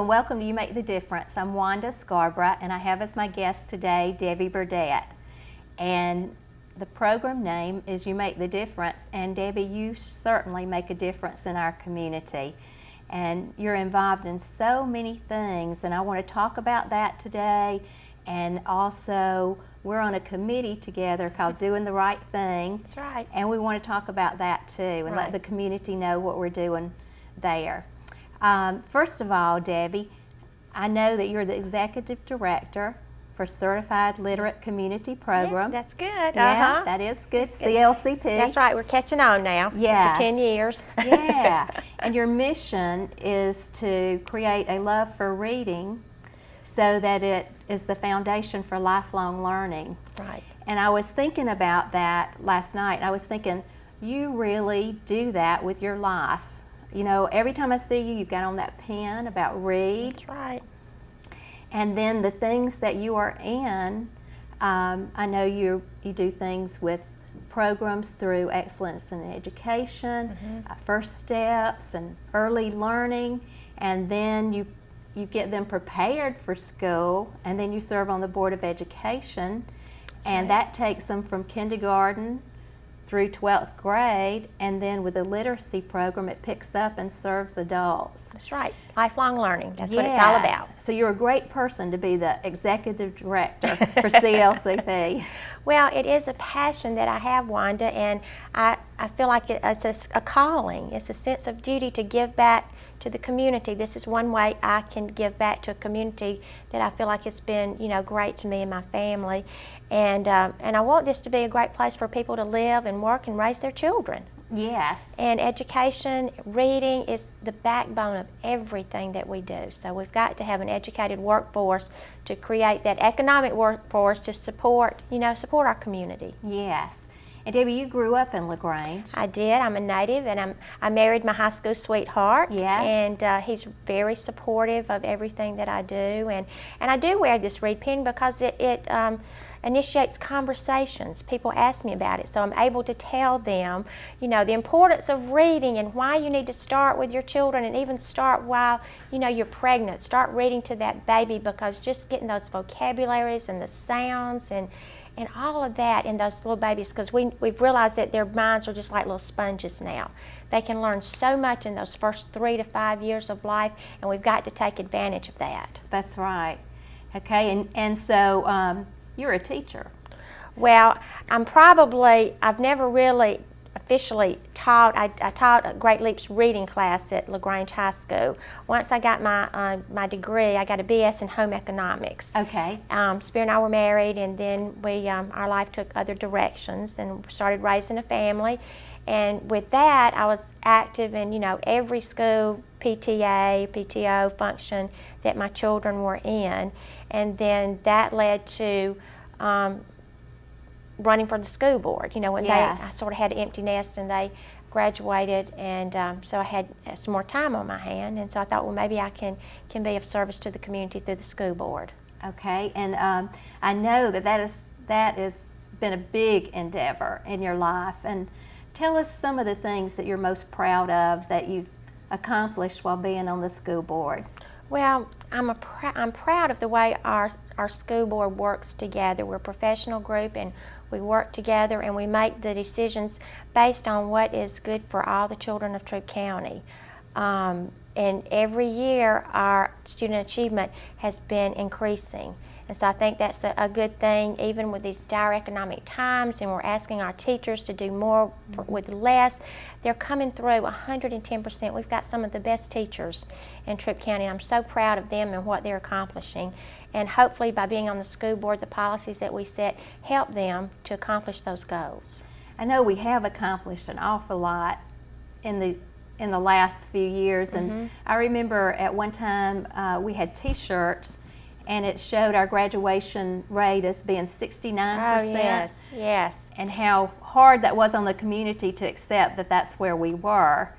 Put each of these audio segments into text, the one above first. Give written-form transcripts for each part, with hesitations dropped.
and welcome to You Make the Difference. I'm Wanda Scarborough, and I have as my guest today Debbie Burdett. And the program name is You Make the Difference, and Debbie, you certainly make a difference in our community. And you're involved in so many things, and I want to talk about that today. And also, we're on a committee together called Doing the Right Thing. That's right. And we want to talk about that too, and let the community know what we're doing there. First of all, Debbie, I know that you're the Executive Director for Certified Literate Community Program. Yeah, that's good. Yeah, that is good. CLCP. That's right. We're catching on now. Yes. After 10 years. Yeah. And your mission is to create a love for reading so that it is the foundation for lifelong learning. Right. And I was thinking about that last night. I was thinking, you really do that with your life. You know, every time I see you, you've got on that pen about read. That's right. And then the things that you are in, I know you do things with programs through Excellence in Education, First Steps, and Early Learning, and then you get them prepared for school, and then you serve on the Board of Education, and that takes them from kindergarten through 12th grade, and then with the literacy program it picks up and serves adults. That's right. Lifelong learning. That's what it's all about. So you're a great person to be the Executive Director for CLCP. Well, it is a passion that I have, Wanda, and I feel like it's a calling. It's a sense of duty to give back to the community. This is one way I can give back to a community that I feel like it's been, great to me and my family. And I want this to be a great place for people to live and work and raise their children. Yes. And education, reading is the backbone of everything that we do. So we've got to have an educated workforce to create that economic workforce to support our community. Yes. And Debbie, you grew up in LaGrange. I did. I'm a native, and I married my high school sweetheart. Yes. And he's very supportive of everything that I do. And I do wear this read pen because it initiates conversations. People ask me about it, so I'm able to tell them, the importance of reading and why you need to start with your children, and even start while, you're pregnant. Start reading to that baby, because just getting those vocabularies and the sounds and all of that in those little babies, because we've realized that their minds are just like little sponges now. They can learn so much in those first 3 to 5 years of life, and we've got to take advantage of that. That's right. Okay, and so you're a teacher. Well, I've never really officially taught. I taught a Great Leaps reading class at LaGrange High School. Once I got my degree, I got a BS in home economics. Okay. Spear and I were married, and then our life took other directions, and started raising a family. And with that, I was active in every school PTA, PTO function that my children were in, and then that led to running for the school board. When I sort of had an empty nest, and they graduated, and so I had some more time on my hand, and so I thought, well, maybe I can be of service to the community through the school board. Okay, and I know that has been a big endeavor in your life, and tell us some of the things that you're most proud of that you've accomplished while being on the school board. Well, I'm proud of the way our school board works together. We're a professional group, and we work together, and we make the decisions based on what is good for all the children of Troup County. And every year our student achievement has been increasing. And so I think that's a good thing, even with these dire economic times, and we're asking our teachers to do more with less. They're coming through 110%. We've got some of the best teachers in Troup County. I'm so proud of them and what they're accomplishing. And hopefully by being on the school board, the policies that we set help them to accomplish those goals. I know we have accomplished an awful lot in the last few years, and I remember at one time we had T-shirts, and it showed our graduation rate as being 69%. Oh, yes. And how hard that was on the community to accept that that's where we were.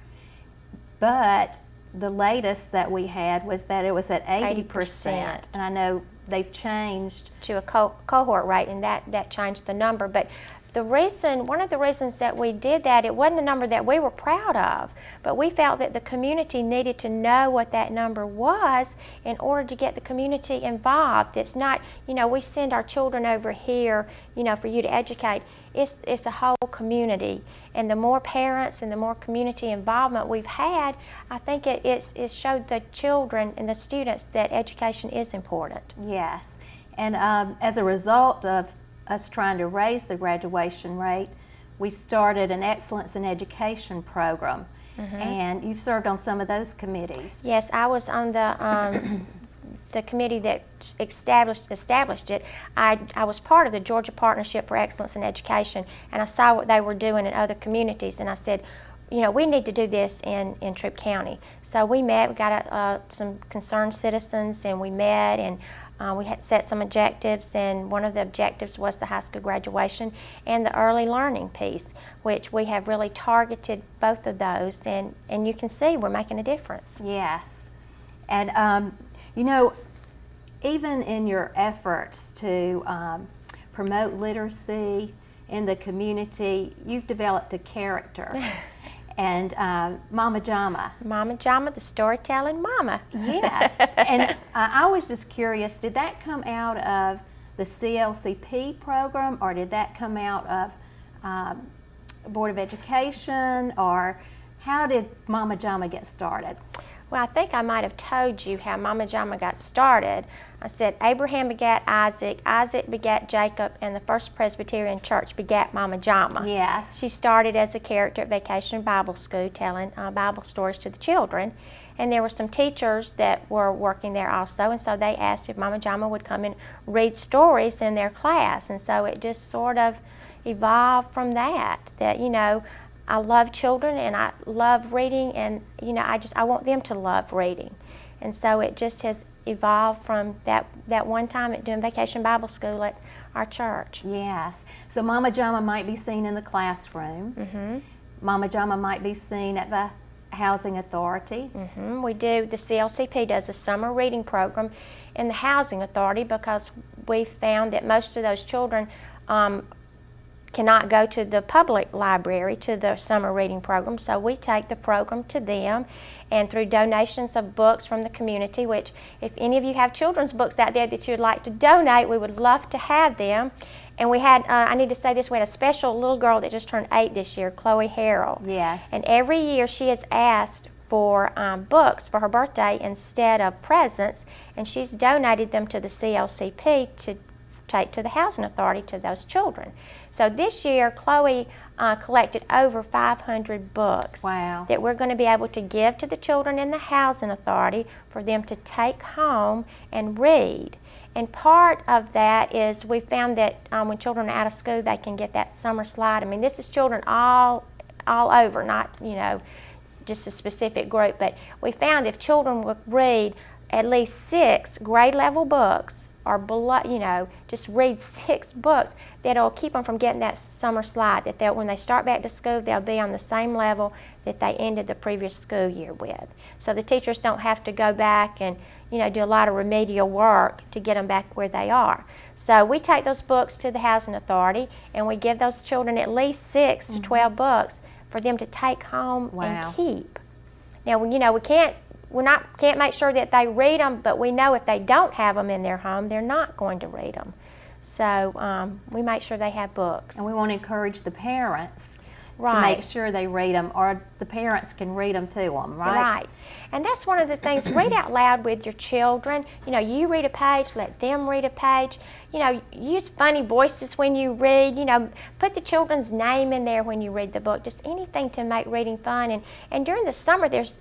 But the latest that we had was that it was at 80%. And I know they've changed to a cohort rate, and that changed the number. But one of the reasons that we did that, it wasn't a number that we were proud of, but we felt that the community needed to know what that number was in order to get the community involved. It's not, we send our children over here, for you to educate. It's the whole community, and the more parents and the more community involvement we've had, I think it showed the children and the students that education is important. Yes, and as a result of us trying to raise the graduation rate, we started an Excellence in Education program, and you've served on some of those committees. Yes, I was on the committee that established it. I was part of the Georgia Partnership for Excellence in Education, and I saw what they were doing in other communities, and I said, we need to do this in Troup County. So we met, we got some concerned citizens, and we met, and we had set some objectives, and one of the objectives was the high school graduation and the early learning piece, which we have really targeted both of those, and you can see we're making a difference. Yes, and even in your efforts to promote literacy in the community, you've developed a character. And Mama Jama. Mama Jama, the storytelling mama. Yes, and I was just curious, did that come out of the CLCP program, or did that come out of Board of Education, or how did Mama Jama get started? Well, I think I might have told you how Mama Jama got started. I said Abraham begat Isaac, Isaac begat Jacob, and the First Presbyterian Church begat Mama Jama. Yes. She started as a character at Vacation Bible School telling Bible stories to the children. And there were some teachers that were working there also, and so they asked if Mama Jama would come and read stories in their class. And so it just sort of evolved from that, I love children and I love reading, and I want them to love reading. And so it just has evolved from that one time at doing Vacation Bible School at our church. Yes. So Mama Jama might be seen in the classroom. Mama Jama might be seen at the Housing Authority. We do, the CLCP does a summer reading program in the Housing Authority because we found that most of those children cannot go to the public library to the summer reading program, so we take the program to them, and through donations of books from the community, which if any of you have children's books out there that you'd like to donate, we would love to have them. And we had, I need to say this, we had a special little girl that just turned 8 this year, Chloe Harrell. Yes. And every year she has asked for books for her birthday instead of presents, and she's donated them to the CLCP to take to the Housing Authority to those children. So this year, Chloe collected over 500 books. Wow. That we're going to be able to give to the children in the Housing Authority for them to take home and read. And part of that is we found that when children are out of school, they can get that summer slide. I mean, this is children all over, not just a specific group, but we found if children would read at least 6 grade level books, or below, just read 6 books, that'll keep them from getting that summer slide, that when they start back to school, they'll be on the same level that they ended the previous school year with. So the teachers don't have to go back and do a lot of remedial work to get them back where they are. So we take those books to the Housing Authority, and we give those children at least 6 to 12 books for them to take home and keep. Now, we can't make sure that they read them, but we know if they don't have them in their home, they're not going to read them. So we make sure they have books. And we want to encourage the parents Right. to make sure they read them, or the parents can read them to them, right? Right. And that's one of the things, read out loud with your children. You read a page, let them read a page. Use funny voices when you read. Put the children's name in there when you read the book. Just anything to make reading fun. And during the summer, there's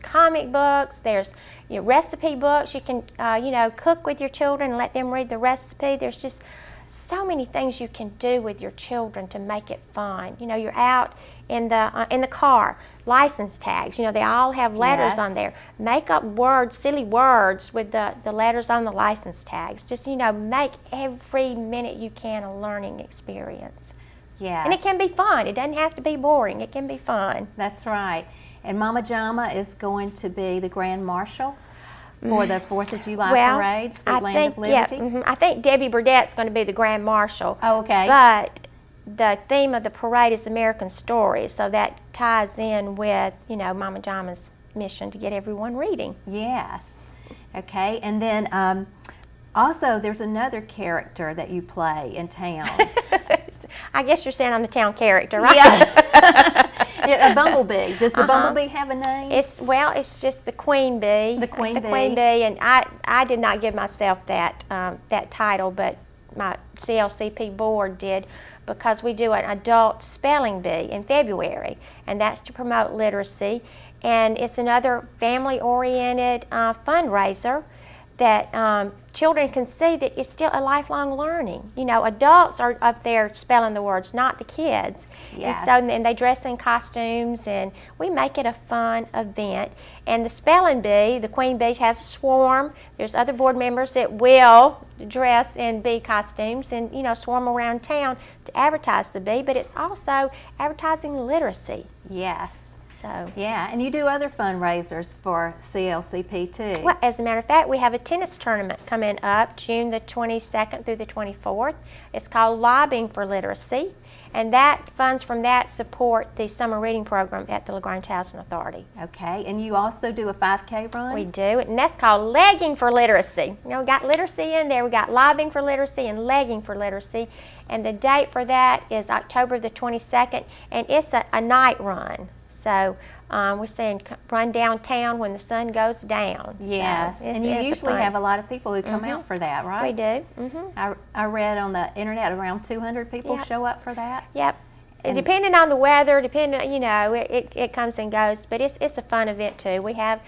comic books, there's recipe books. You can cook with your children and let them read the recipe. There's just so many things you can do with your children to make it fun. You're out in the car, license tags. They all have letters on there. Make up words, silly words with the letters on the license tags. Just make every minute you can a learning experience. Yes. And it can be fun. It doesn't have to be boring. It can be fun. That's right. And Mama Jama is going to be the Grand Marshal for the 4th of July parade, Sweet Land of Liberty. I think Debbie Burdett's going to be the Grand Marshal. Oh, okay. But the theme of the parade is American stories, so that ties in with, Mama Jama's mission to get everyone reading. Yes. Okay, and then also there's another character that you play in town. I guess you're saying I'm the town character, right? Yeah. Yeah, a bumblebee. Does the bumblebee have a name? It's just the queen bee. The queen bee. The queen bee, and I did not give myself that title, but my CLCP board did, because we do an adult spelling bee in February, and that's to promote literacy, and it's another family-oriented fundraiser that children can see that it's still a lifelong learning. Adults are up there spelling the words, not the kids. Yes. And they dress in costumes, and we make it a fun event. And the spelling bee, the queen bee, has a swarm. There's other board members that will dress in bee costumes and, swarm around town to advertise the bee, but it's also advertising literacy. Yes. So. Yeah, and you do other fundraisers for CLCP too. Well, as a matter of fact, we have a tennis tournament coming up June the 22nd through the 24th. It's called Lobbying for Literacy, and that funds from that support the summer reading program at the LaGrange Housing Authority. Okay, and you also do a 5K run? We do, and that's called Legging for Literacy. We got literacy in there. We got Lobbying for Literacy and Legging for Literacy, and the date for that is October the 22nd, and it's a night run. So we're saying run downtown when the sun goes down. Yes, so and you usually have a lot of people who come out for that, right? We do. I read on the internet around 200 people show up for that. Yep. Depending on the weather, it comes and goes, but it's a fun event too. We have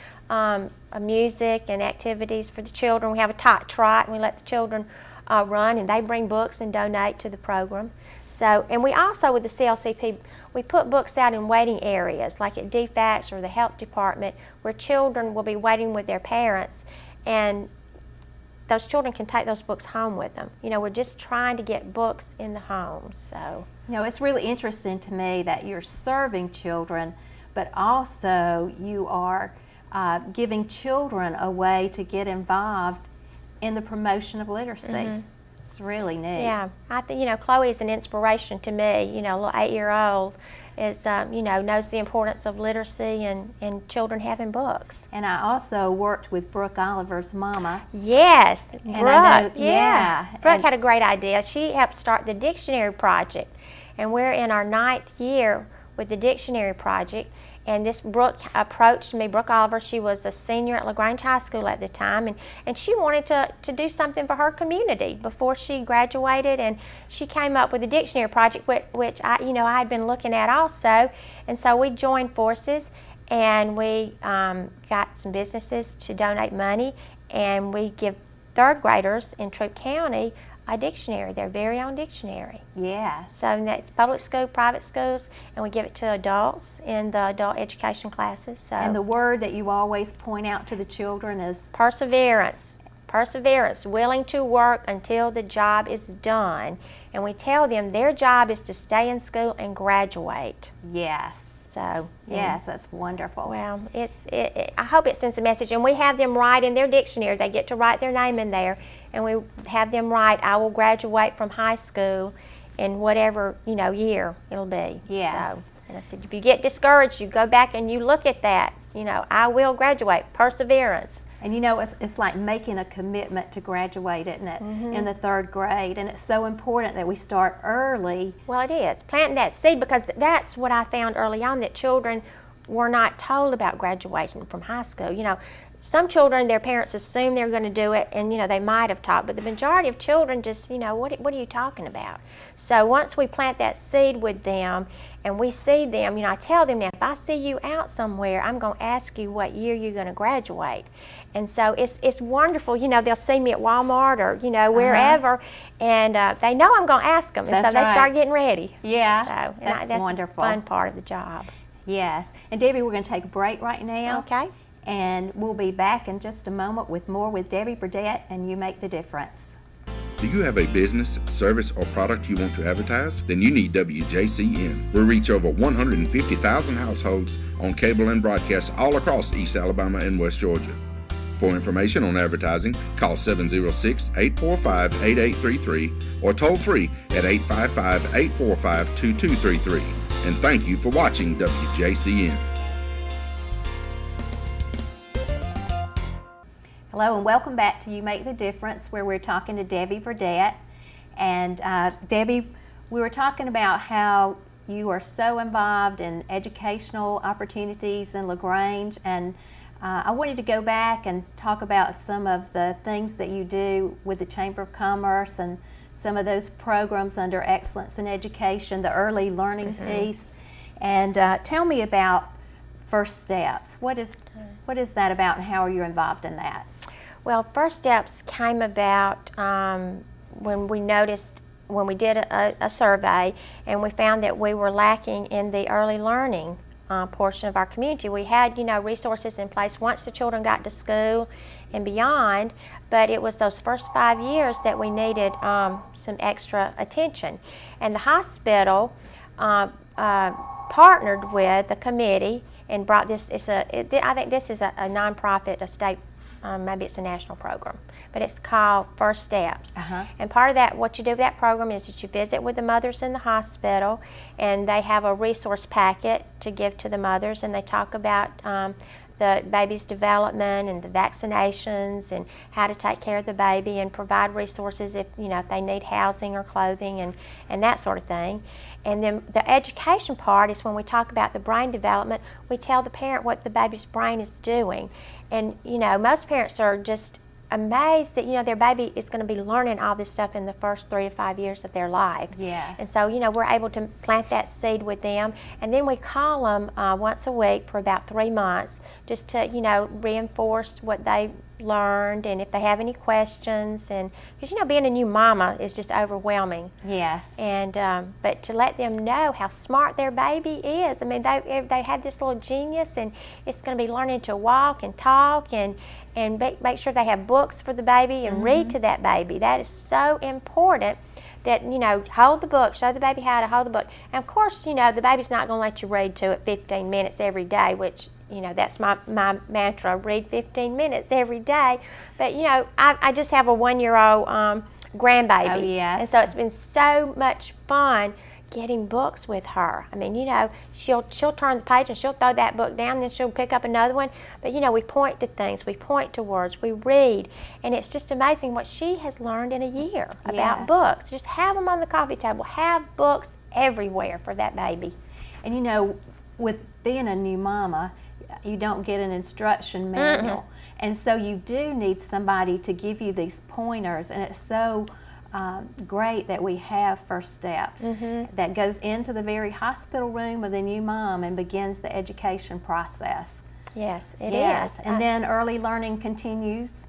music and activities for the children. We have a tot trot, and we let the children run, and they bring books and donate to the program. So, and we also, with the CLCP, we put books out in waiting areas, like at DFACS or the health department, where children will be waiting with their parents, and those children can take those books home with them. We're just trying to get books in the homes. So, it's really interesting to me that you're serving children, but also you are giving children a way to get involved in the promotion of literacy. It's really neat. Yeah, I think, Chloe is an inspiration to me. A little 8-year-old is, knows the importance of literacy and children having books. And I also worked with Brooke Oliver's mama. Yes, Brooke, yeah. Brooke had a great idea. She helped start the dictionary project, and we're in our 9th year with the dictionary project. And this Brooke approached me, Brooke Oliver. She was a senior at LaGrange High School at the time, and she wanted to do something for her community before she graduated, and she came up with a dictionary project, which I had been looking at also, and so we joined forces, and we got some businesses to donate money, and we give 3rd graders in Troup County a dictionary, their very own dictionary. Yes. So that's public school, private schools, and we give it to adults in the adult education classes. So. And the word that you always point out to the children is? Perseverance. Perseverance, willing to work until the job is done. And we tell them their job is to stay in school and graduate. Yes. So. Yes, that's wonderful. Well, I hope it sends a message. And we have them write in their dictionary. They get to write their name in there. And we have them write, I will graduate from high school in whatever, year it'll be. Yes. So, and I said, if you get discouraged, you go back and you look at that. I will graduate. Perseverance. And it's like making a commitment to graduate, isn't it, in the 3rd grade. And it's so important that we start early. Well, it is. Planting that seed, because that's what I found early on, that children were not told about graduation from high school. Some children, their parents assume they're going to do it, and they might have taught, but the majority of children just, what are you talking about? So once we plant that seed with them and we see them, I tell them now, if I see you out somewhere, I'm going to ask you what year you're going to graduate. And so it's wonderful. They'll see me at Walmart or wherever, and they know I'm going to ask them, and That's so they right. start getting ready. Yeah, So that's wonderful. The fun part of the job. Yes. And Debbie, we're going to take a break right now. Okay. And we'll be back in just a moment with more with Debbie Burdett and You Make the Difference. Do you have a business, service, or product you want to advertise? Then you need WJCN. We reach over 150,000 households on cable and broadcast all across East Alabama and West Georgia. For information on advertising, call 706-845-8833 or toll free at 855-845-2233. And thank you for watching WJCN. Hello and welcome back to You Make the Difference, where we're talking to Debbie Burdett. And Debbie, we were talking about how you are so involved in educational opportunities in LaGrange, and I wanted to go back and talk about some of the things that you do with the Chamber of Commerce and some of those programs under Excellence in Education, the early learning piece. And tell me about First Steps. What is that about, and how are you involved in that? Well, First Steps came about when we did a survey, and we found that we were lacking in the early learning portion of our community. We had, resources in place once the children got to school and beyond, but it was those first 5 years that we needed some extra attention. And the hospital partnered with the committee and brought this. I think this is a nonprofit, a state. Maybe it's a national program, but it's called First Steps. And part of that, what you do with that program is that you visit with the mothers in the hospital, and they have a resource packet to give to the mothers, and they talk about the baby's development and the vaccinations and how to take care of the baby, and provide resources if they need housing or clothing and that sort of thing. And then the education part is when we talk about the brain development, we tell the parent what the baby's brain is doing. And most parents are just amazed that their baby is going to be learning all this stuff in the first 3 to 5 years of their life. Yes. And so we're able to plant that seed with them, and then we call them once a week for about 3 months just to reinforce what they learned, and if they have any questions, and because being a new mama is just overwhelming. Yes. And but to let them know how smart their baby is. I mean, they had this little genius, and it's going to be learning to walk and talk and make sure they have books for the baby and read to that baby. That is so important. That hold the book, show the baby how to hold the book. And of course, the baby's not going to let you read to it 15 minutes every day, which that's my mantra, read 15 minutes every day. But I just have a 1-year-old grandbaby. Oh, yes. And so it's been so much fun getting books with her. I mean, she'll turn the page and she'll throw that book down, then she'll pick up another one. But we point to things, we point to words, we read, and it's just amazing what she has learned in a year about books. Just have them on the coffee table, have books everywhere for that baby. And with being a new mama, you don't get an instruction manual, and so you do need somebody to give you these pointers, and it's so great that we have First Steps that goes into the very hospital room of the new mom and begins the education process. Yes, it is. Yes, and then early learning continues.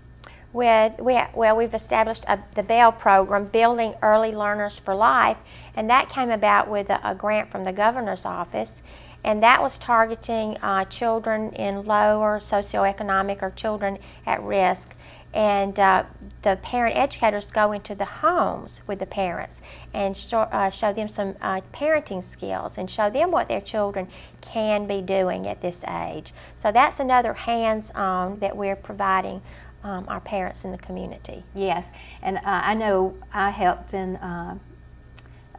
We've established the BELL program, Building Early Learners for Life, and that came about with a grant from the governor's office, and that was targeting children in lower socioeconomic or children at risk. And the parent educators go into the homes with the parents and show them some parenting skills and show them what their children can be doing at this age. So that's another hands-on that we're providing our parents in the community. Yes, and I know I helped in a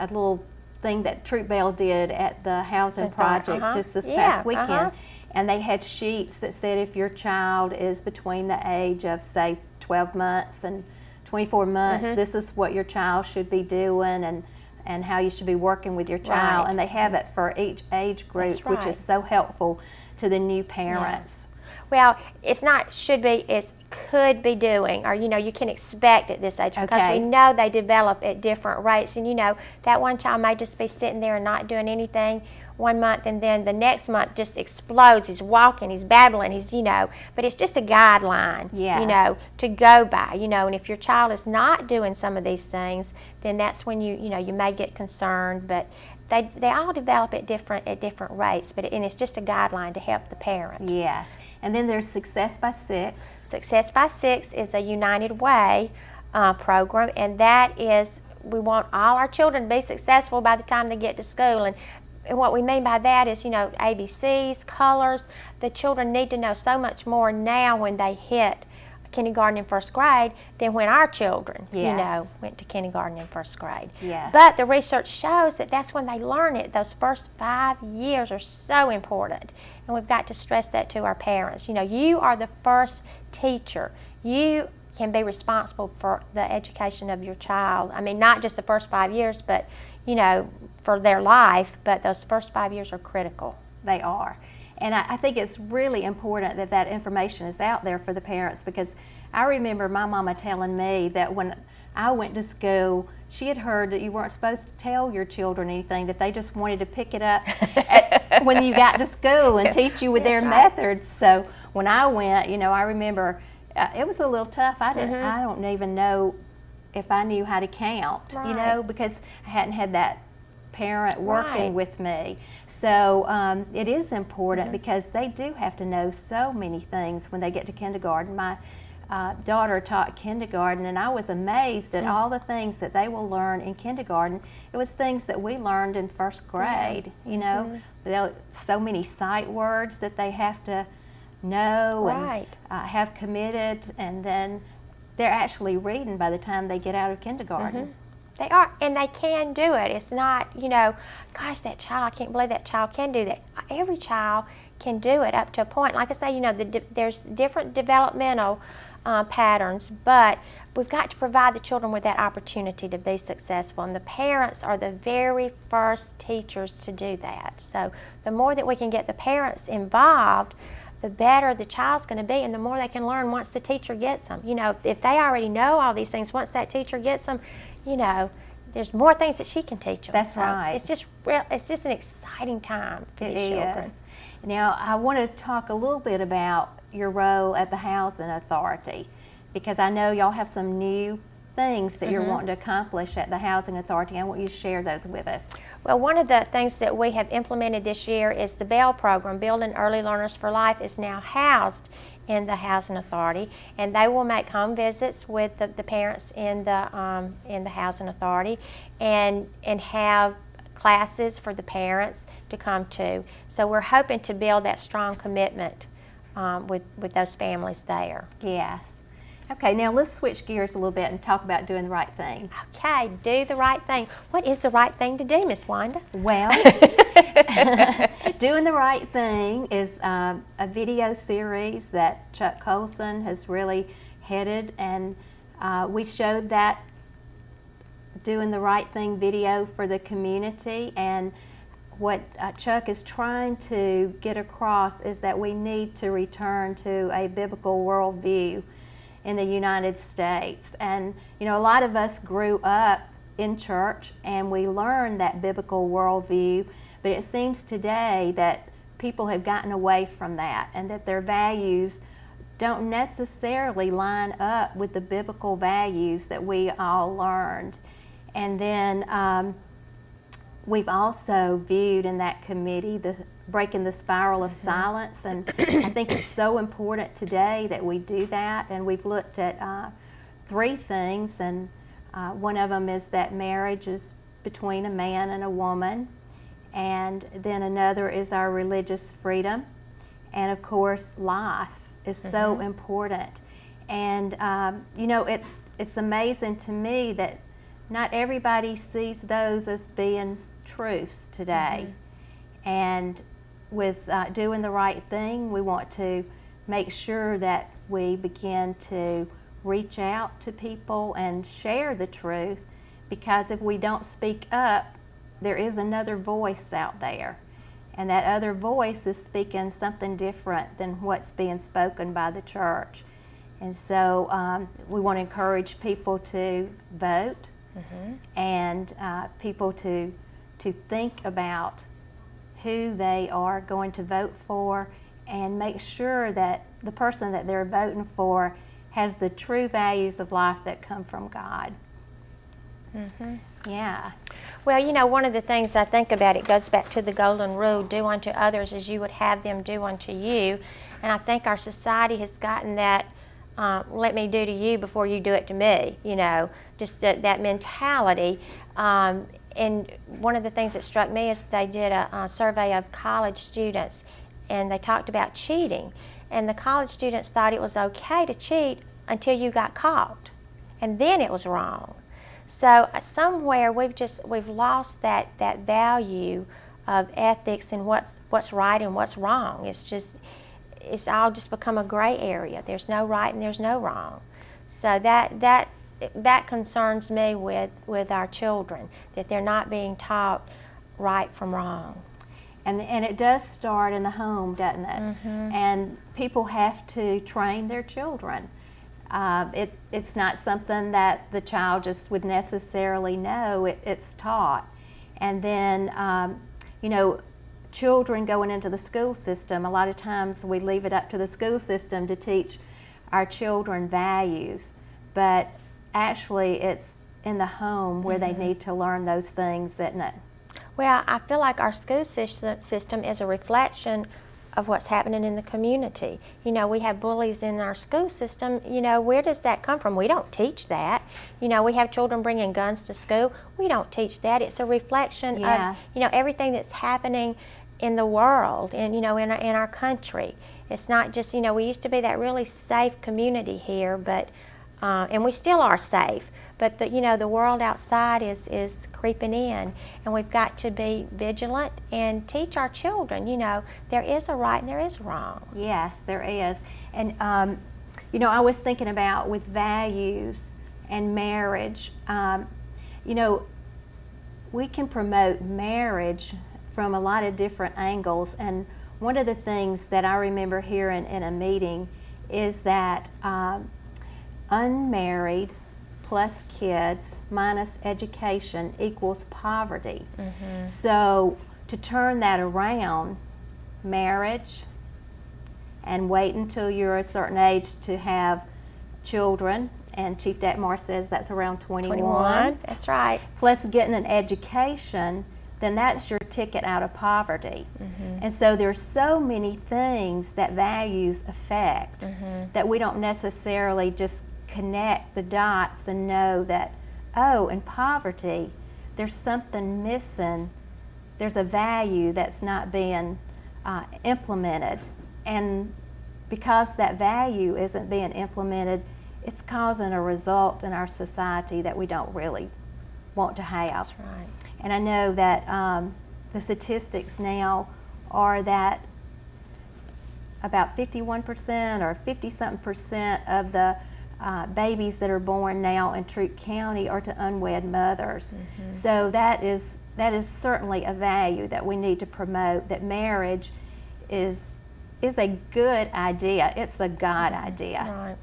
little thing that Troop Bell did at the housing project just this past weekend. And they had sheets that said if your child is between the age of, say, 12 months and 24 months, this is what your child should be doing and how you should be working with your child. Right. And they have it for each age group, That's which is so helpful to the new parents. Well, it's not should be, it's could be doing, or you can expect at this age, because we know they develop at different rates. And that one child may just be sitting there and not doing anything 1 month, and then the next month just explodes. He's walking, he's babbling, but it's just a guideline, to go by, and if your child is not doing some of these things, then that's when you may get concerned. But they all develop at different rates, and it's just a guideline to help the parent. Yes, and then there's Success by Six. Success by Six is a United Way program, and that is, we want all our children to be successful by the time they get to school. And what we mean by that is, ABCs, colors. The children need to know so much more now when they hit kindergarten and first grade than when our children, Yes. went to kindergarten and first grade. Yes. But the research shows that that's when they learn it. Those first 5 years are so important. And we've got to stress that to our parents. You are the first teacher. You can be responsible for the education of your child. I mean, not just the first 5 years, but, for their life, but those first 5 years are critical. They are. And I think it's really important that that information is out there for the parents, because I remember my mama telling me that when I went to school, she had heard that you weren't supposed to tell your children anything, that they just wanted to pick it up when you got to school and teach you with their That's right. methods. So when I went, I remember it was a little tough. I don't even know if I knew how to count, Right. because I hadn't had that parent working Right. with me. So it is important because they do have to know so many things when they get to kindergarten. My daughter taught kindergarten, and I was amazed at all the things that they will learn in kindergarten. It was things that we learned in first grade. So many sight words that they have to know Right. and have committed, and then they're actually reading by the time they get out of kindergarten. They are, and they can do it. It's not, gosh, that child, I can't believe that child can do that. Every child can do it up to a point. Like I say, there's different developmental patterns, but we've got to provide the children with that opportunity to be successful, and the parents are the very first teachers to do that. So the more that we can get the parents involved, the better the child's going to be, and the more they can learn once the teacher gets them. If they already know all these things, once that teacher gets them, there's more things that she can teach them. That's So right. It's just an exciting time for these It children. is. Now, I want to talk a little bit about your role at the Housing Authority, because I know y'all have some new things that you're wanting to accomplish at the Housing Authority. I want you to share those with us. Well, one of the things that we have implemented this year is the BELL program. Building Early Learners for Life is now housed in the Housing Authority, and they will make home visits with the parents in the Housing Authority, and have classes for the parents to come to. So we're hoping to build that strong commitment with those families there. Yes. Okay, now let's switch gears a little bit and talk about doing the right thing. Okay, do the right thing. What is the right thing to do, Miss Wanda? Well, Doing the Right Thing is a video series that Chuck Colson has really headed, and we showed that Doing the Right Thing video for the community, and what Chuck is trying to get across is that we need to return to a biblical worldview in the United States. And a lot of us grew up in church and we learned that biblical worldview, but it seems today that people have gotten away from that, and that their values don't necessarily line up with the biblical values that we all learned. And then we've also viewed in that committee the breaking the spiral of silence, and I think it's so important today that we do that. And we've looked at 3 things, and one of them is that marriage is between a man and a woman, and then another is our religious freedom, and of course life is so important. And it's amazing to me that not everybody sees those as being truths today. And with Doing the Right Thing, we want to make sure that we begin to reach out to people and share the truth, because if we don't speak up, there is another voice out there, and that other voice is speaking something different than what's being spoken by the church. And so we want to encourage people to vote, and people to think about who they are going to vote for, and make sure that the person that they're voting for has the true values of life that come from God. Yeah. Well, one of the things I think about, it goes back to the golden rule, do unto others as you would have them do unto you. And I think our society has gotten that, let me do to you before you do it to me, just that mentality. And one of the things that struck me is they did a survey of college students, and they talked about cheating. And the college students thought it was okay to cheat until you got caught, and then it was wrong. So somewhere we've lost that value of ethics and what's right and what's wrong. It's all just become a gray area. There's no right and there's no wrong. So that concerns me with our children, that they're not being taught right from wrong. And it does start in the home, doesn't it? Mm-hmm. And people have to train their children. It's not something that the child just would necessarily know. It's taught. And then, children going into the school system, a lot of times we leave it up to the school system to teach our children values. But actually, it's in the home where they need to learn those things, isn't it? Well, I feel like our school system is a reflection of what's happening in the community. We have bullies in our school system. Where does that come from? We don't teach that. We have children bringing guns to school. We don't teach that. It's a reflection of, everything that's happening in the world and, in our country. It's not just, we used to be that really safe community here, but, and we still are safe. But the world outside is creeping in, and we've got to be vigilant and teach our children, there is a right and there is wrong. Yes, there is. And, I was thinking about with values and marriage, we can promote marriage from a lot of different angles. And one of the things that I remember hearing in a meeting is that unmarried plus kids minus education equals poverty. Mm-hmm. So to turn that around, marriage and wait until you're a certain age to have children, and Chief Detmar says that's around 21. That's right. Plus getting an education, then that's your ticket out of poverty. Mm-hmm. And so there's so many things that values affect that we don't necessarily just connect the dots and know that, in poverty, there's something missing. There's a value that's not being implemented. And because that value isn't being implemented, it's causing a result in our society that we don't really want to have. That's right. And I know that the statistics now are that about 51% or 50-something% of the babies that are born now in Troup County are to unwed mothers. Mm-hmm. So that is certainly a value that we need to promote, that marriage is a good idea. It's a God idea. Right.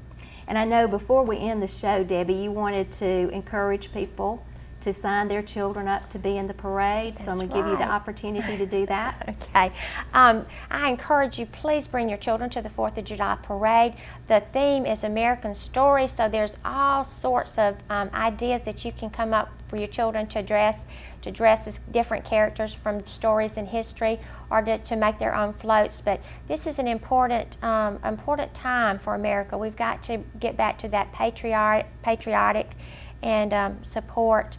And I know before we end the show, Debbie, you wanted to encourage people to sign their children up to be in the parade. So I'm going to give you the opportunity to do that. Okay. I encourage you, please bring your children to the 4th of July parade. The theme is American Story, so there's all sorts of ideas that you can come up for your children to dress as different characters from stories in history, or to make their own floats. But this is an important time for America. We've got to get back to that patriotic and support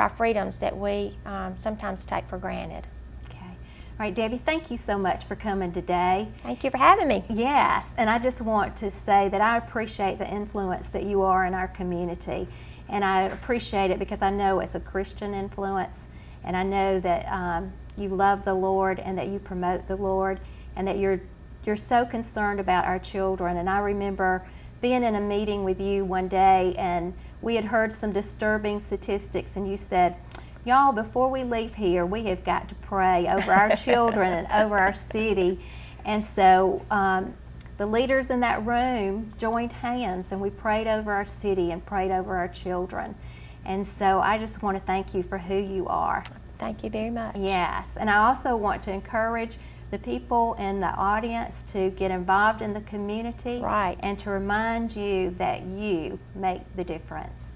our freedoms that we sometimes take for granted. Okay. All right, Debbie, thank you so much for coming today. Thank you for having me. Yes, and I just want to say that I appreciate the influence that you are in our community. And I appreciate it because I know it's a Christian influence, and I know that you love the Lord and that you promote the Lord, and that you're so concerned about our children. And I remember being in a meeting with you one day, and we had heard some disturbing statistics, and you said, y'all, before we leave here, we have got to pray over our children and over our city. And so the leaders in that room joined hands, and we prayed over our city and prayed over our children. And so I just want to thank you for who you are. Thank you very much. Yes, and I also want to encourage the people in the audience to get involved in the community, right, and to remind you that you make the difference.